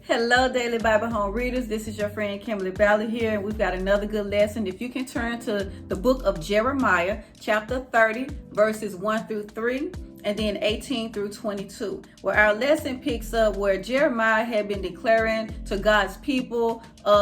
Hello, Daily Bible Home Readers. This is your friend Kimberly Ballard here, and we've got another good lesson. If you can turn to the book of Jeremiah, chapter 30, verses 1 through 3, and then 18 through 22, where our lesson picks up where Jeremiah had been declaring to God's people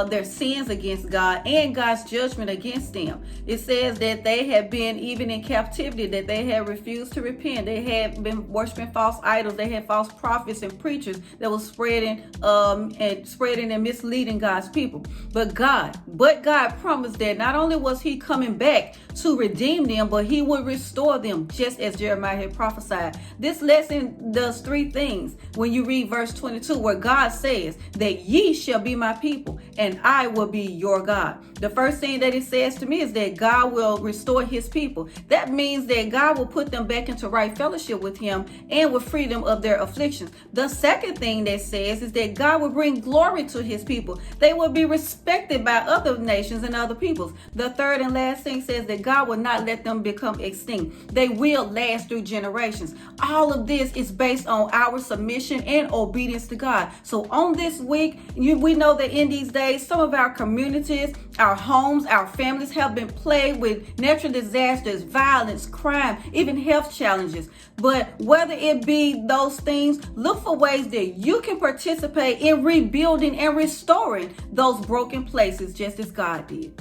their sins against God and God's judgment against them. It says that they had been, even in captivity, that they had refused to repent. They had been worshiping false idols. They had false prophets and preachers that was spreading and misleading God's people. But God promised that not only was he coming back to redeem them, but he would restore them, just as Jeremiah had prophesied. This lesson does three things. When you read verse 22, where God says that ye shall be my people and I will be your God. The first thing that it says to me is that God will restore his people. That means that God will put them back into right fellowship with him and will free them of their afflictions. The second thing that says is that God will bring glory to his people. They will be respected by other nations and other peoples. The third and last thing says that God will not let them become extinct. They will last through generations. All of this is based on our submission and obedience to God. So on this week, we know that in these days, some of our communities, our homes, our families have been plagued with natural disasters, violence, crime, even health challenges. But whether it be those things, look for ways that you can participate in rebuilding and restoring those broken places, just as God did.